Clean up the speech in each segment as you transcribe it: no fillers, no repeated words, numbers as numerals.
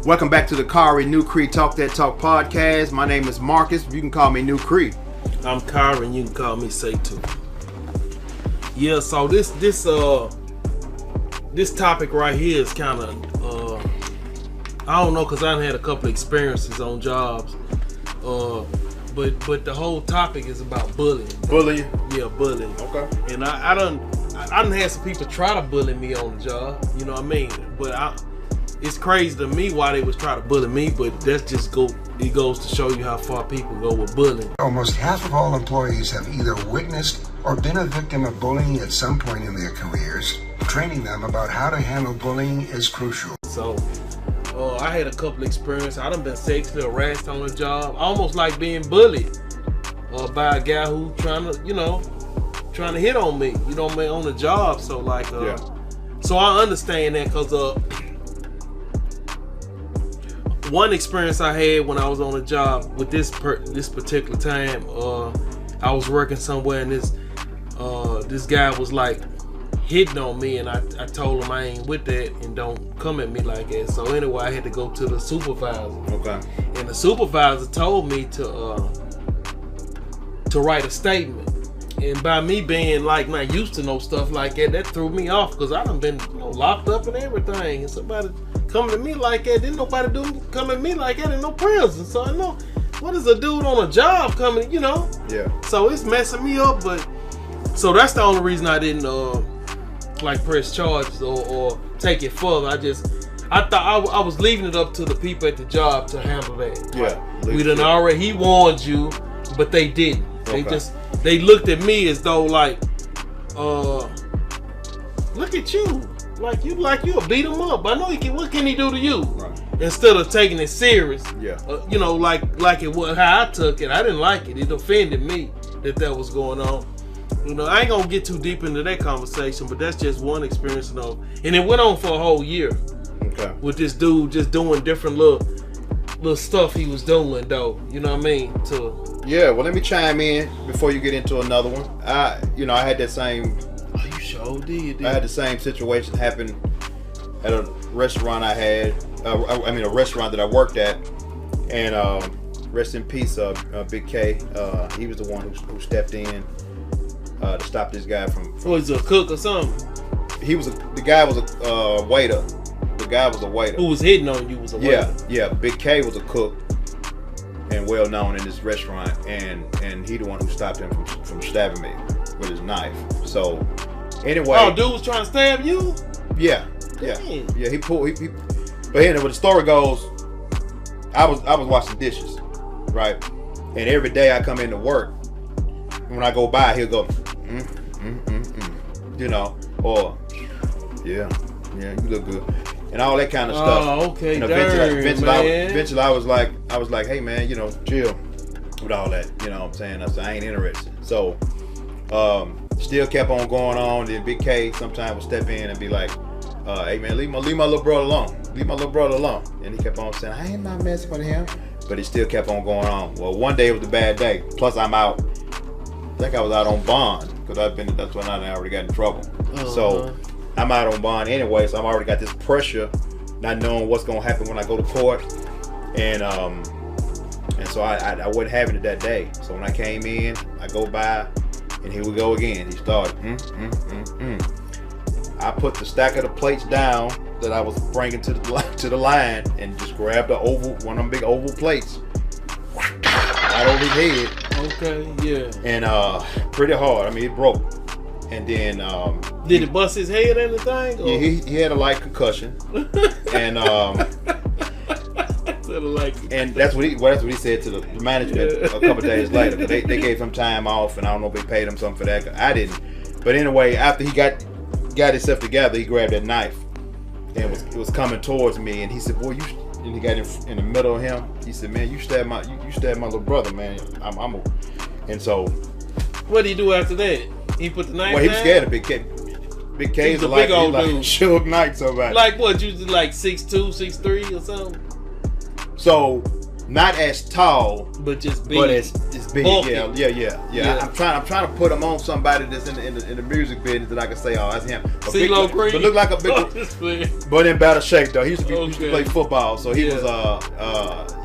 Welcome back to the Khari NuKree Talk That Talk podcast. My name is Marcus. You can call me NuKree. I'm Khari and you can call me Say Too. Yeah, so this topic right here is kind of I don't know, cause I done had a couple of experiences on jobs. But the whole topic is about bullying. Bullying? Yeah, bullying. Okay. And I done had some people try to bully me on the job. You know what I mean? But it's crazy to me why they was trying to bully me. But that's just it goes to show you how far people go with bullying. Almost half of all employees have either witnessed or been a victim of bullying at some point in their careers. Training them about how to handle bullying is crucial. So I had a couple experiences. I done been sexually harassed on the job, almost like being bullied by a guy who trying to hit on me, you know what I mean, on the job. So so I understand that, because one experience I had when I was on the job with this particular time, I was working somewhere and this guy was like hitting on me, and I told him I ain't with that and don't come at me like that. So anyway, I had to go to the supervisor. Okay. And the supervisor told me to write a statement. And by me being like not used to no stuff like that threw me off, because I done been locked up and everything. And somebody coming to me like that, didn't nobody come at me like that in no prison. So I know, what is a dude on a job coming, Yeah. So it's messing me up. But so that's the only reason I didn't press charges or take it further. I thought I was leaving it up to the people at the job to handle that. Yeah. He warned you, but they didn't. Okay. They looked at me as though like, look at you. Like you'll beat him up. I know what can he do to you? Right. Instead of taking it serious. Yeah. Like it was how I took it. I didn't like it. It offended me that was going on. I ain't gonna get too deep into that conversation, but that's just one experience, and it went on for a whole year. Okay. With this dude just doing different little stuff he was doing, though. You know what I mean? Yeah. Well, let me chime in before you get into another one. I had that same. Oh, you sure did. I had the same situation happen at a restaurant I had. A restaurant that I worked at, and rest in peace, Big K. He was the one who stepped in to stop this guy from. Was he a cook or something? The guy was a waiter. The guy was a waiter. Who was hitting on you was a waiter. Yeah. Big K was a cook and well known in this restaurant, and he the one who stopped him from stabbing me with his knife. So anyway. Oh, dude was trying to stab you? Yeah. Dang. Yeah. He pulled. But anyway, the story goes, I was washing dishes, right? And every day I come into work, and when I go by, he'll go, or yeah, you look good, and all that kind of stuff. Oh, okay, eventually I was like, hey man, chill with all that. You know what I'm saying? I said, I ain't interested. So, still kept on going on. Then Big K sometimes would step in and be like, hey man, leave my little brother alone. Leave my little brother alone. And he kept on saying, I ain't not messing with him. But he still kept on going on. Well, one day it was a bad day. Plus I'm out. I think I was out on bond, because that's when I already got in trouble. So I'm out on bond anyway, so I've already got this pressure, not knowing what's gonna happen when I go to court. And so I wasn't having it that day. So when I came in, I go by, and here we go again. He started, I put the stack of the plates down that I was bringing to the line, and just grabbed one of them big oval plates right over his head. Okay, yeah. And pretty hard. I mean, it broke. And then did it bust his head or anything? Yeah, he had a light concussion. And and that's what he said to the management a couple days later. But they gave him time off, and I don't know if they paid him something for that. I didn't. But anyway, after he got himself together, he grabbed that knife and it was coming towards me, and he said, boy, and he got in the middle of him. He said, man, you stabbed my little brother, man. And so what did he do after that? He put the knife down? Well, he was scared of Big K. Big K is a big old dude. Suge Knight somebody. Like what, you like 6'2", 6'3" or something? So not as tall, but just big. But it's big. Bulky. Yeah. I'm trying to put him on somebody that's in the music business that I can say, oh, that's him. CeeLo Green. But look like a big, but in better shape though. He used to play football, so he was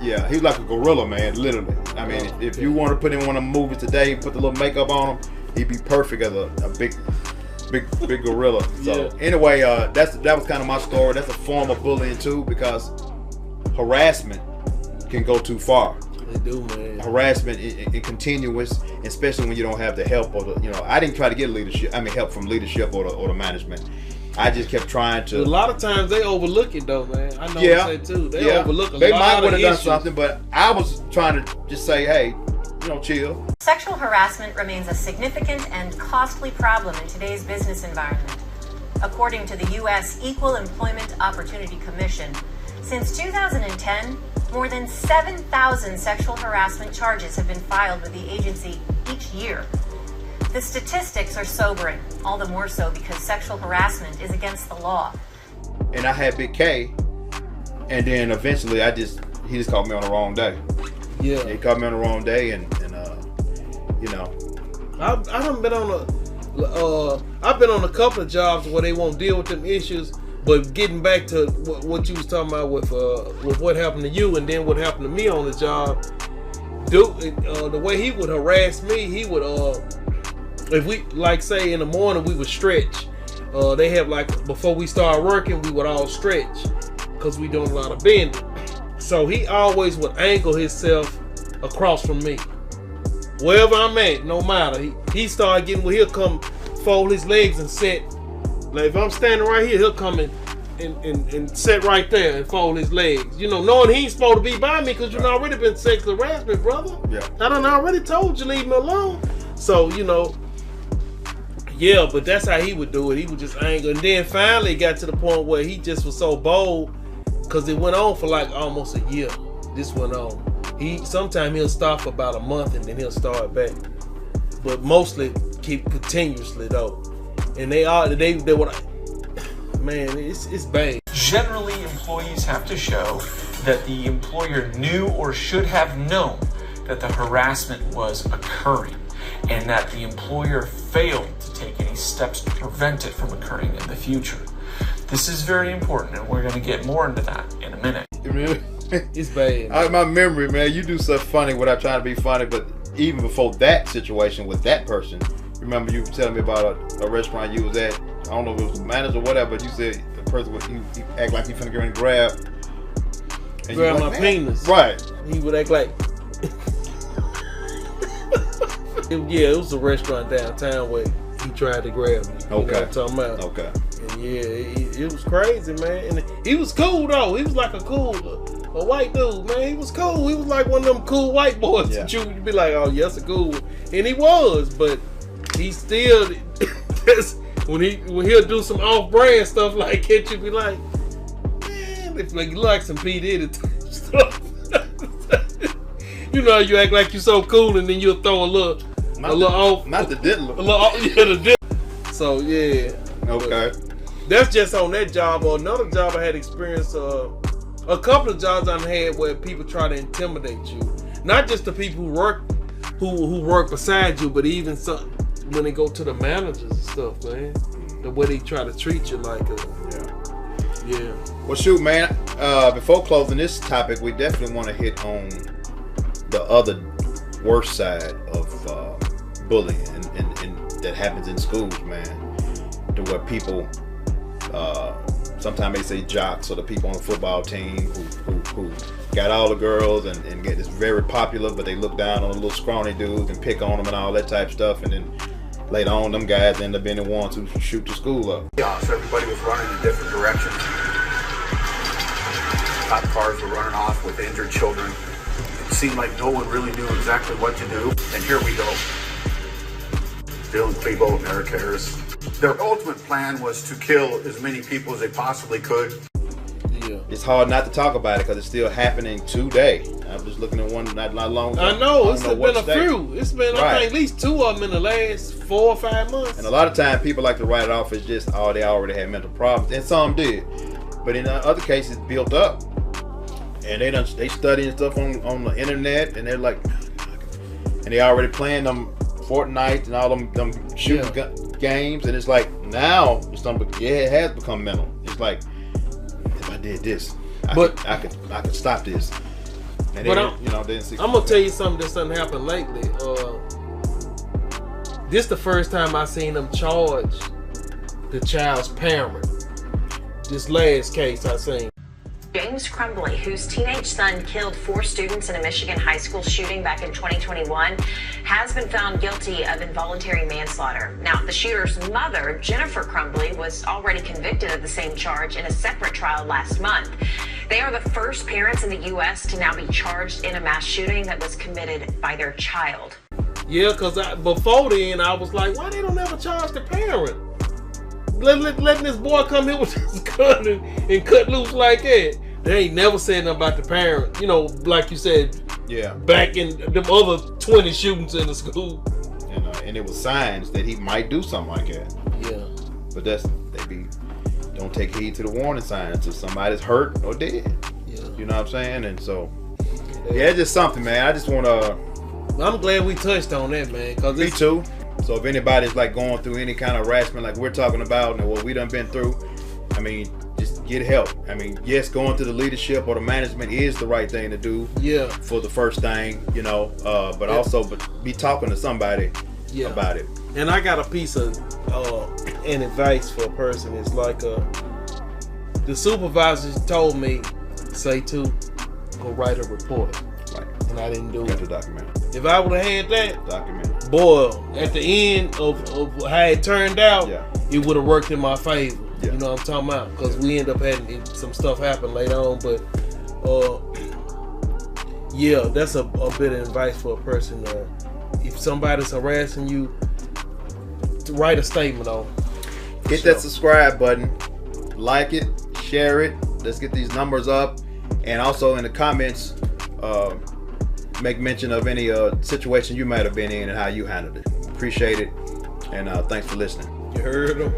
he was like a gorilla, man, literally. I mean, if you want to put him in one of the movies today, put the little makeup on him, he'd be perfect as a big gorilla. So anyway, that was kind of my story. That's a form of bullying too, because harassment can go too far. They do, man. Harassment is continuous, especially when you don't have the help or the, I didn't try to get help from leadership or the management. I just kept trying to. A lot of times they overlook it though, man. I know they say too. They overlook a lot of issues. They might would have done something, but I was trying to just say, hey, chill. Sexual harassment remains a significant and costly problem in today's business environment. According to the U.S. Equal Employment Opportunity Commission, since 2010, more than 7,000 sexual harassment charges have been filed with the agency each year. The statistics are sobering, all the more so because sexual harassment is against the law. And I had Big K, and then eventually he just called me on the wrong day. Yeah. He called me on the wrong day, and I done been on I've been on a couple of jobs where they won't deal with them issues. But getting back to what you was talking about with what happened to you and then what happened to me on the job, the way he would harass me, he would if we say in the morning we would stretch. They have before we start working we would all stretch because we doing a lot of bending. So he always would angle himself across from me, wherever I'm at, no matter. He started getting he'll come fold his legs and set. Like if I'm standing right here, he'll come and sit right there and fold his legs. Knowing he ain't supposed to be by me because already been sexual harassment, brother. Yeah. I done already told you leave me alone. So, but that's how he would do it. He would just angle. And then finally it got to the point where he just was so bold because it went on for almost a year. This went on. Sometimes he'll stop for about a month and then he'll start back. But mostly keep continuously though. And they would, man, it's bad. Generally, employees have to show that the employer knew or should have known that the harassment was occurring and that the employer failed to take any steps to prevent it from occurring in the future. This is very important, and we're going to get more into that in a minute. It's bad. My memory, man, you do stuff funny without trying to be funny, but even before that situation with that person, remember you telling me about a restaurant you was at. I don't know if it was the manager or whatever, but you said the person would you act like he finna go and grab my penis. Right. He would act like it was a restaurant downtown where he tried to grab me. Okay. You know what I'm talking about? Okay. And it was crazy, man. And he was cool though. He was like a white dude, man. He was cool. He was like one of them cool white boys that you'd be like, oh, yes, a cool one. And he was, but he still when he'll do some off-brand stuff like it, you be like, man, it's like you like some P. Diddy stuff. You act like you so cool, and then you'll throw a little off, not the diddler, the diddler. So yeah, okay. That's just on that job. Or another job I had experienced. A couple of jobs I had where people try to intimidate you, not just the people who work beside you, but even some when they go to the managers and stuff, man. The way they try to treat you like yeah. Well, shoot, man. Before closing this topic, we definitely want to hit on the other worst side of bullying and that happens in schools, man. To where people, sometimes they say jocks or the people on the football team who got all the girls and get this very popular, but they look down on the little scrawny dudes and pick on them and all that type of stuff, and then later on them guys end up being the ones who shoot the school up. Yeah, so everybody was running in different directions. Cop cars were running off with injured children. It seemed like no one really knew exactly what to do. And here we go. Dylan Klebo and Eric Harris. Their ultimate plan was to kill as many people as they possibly could. Yeah. It's hard not to talk about it because it's still happening today. I'm just looking at one not long ago. I know, it's been a few. It's been I think at least 2 of them in the last 4 or 5 months. And a lot of times people like to write it off as just, oh, they already had mental problems. And some did. But in other cases, built up. and they studying stuff on the internet, and they're like, and they already playing them Fortnite and all them shooting games, and it's like now it has become mental. It's like, if I did this, I could stop this. And but I'm gonna tell you something that's done happened lately. This the first time I seen them charge the child's parent. This last case I seen. James Crumbly, whose teenage son killed 4 students in a Michigan high school shooting back in 2021, has been found guilty of involuntary manslaughter. Now, the shooter's mother, Jennifer Crumbly, was already convicted of the same charge in a separate trial last month. They are the first parents in the U.S. to now be charged in a mass shooting that was committed by their child. Yeah, because before then, I was like, why they don't ever charge the parent? Letting this boy come here with his gun and cut loose like that. They ain't never said nothing about the parent. You know, like you said, back in them other 20 shootings in the school. And it was signs that he might do something like that. Yeah. But don't take heed to the warning signs until somebody's hurt or dead. Yeah. You know what I'm saying? And so, it's just something, man. I just want to... I'm glad we touched on that, man. Me too. So if anybody's like going through any kind of harassment like we're talking about and what we done been through, I mean, just get help. I mean, yes, going to the leadership or the management is the right thing to do. Yeah. For the first thing, you know, but also be talking to somebody about it. And I got a piece of an advice for a person. It's like the supervisor told me, go write a report. Right. And I didn't do it. Got to document it. If I would have had that, document it. Boy, at the end of how it turned out, it would have worked in my favor. Yeah. You know what I'm talking about? Because we end up having some stuff happen later on. But that's a bit of advice for a person. If somebody's harassing you, to write a statement on. Hit that subscribe button, like it, share it. Let's get these numbers up, and also in the comments, make mention of any situation you might have been in and how you handled it. Appreciate it, and thanks for listening. You heard them.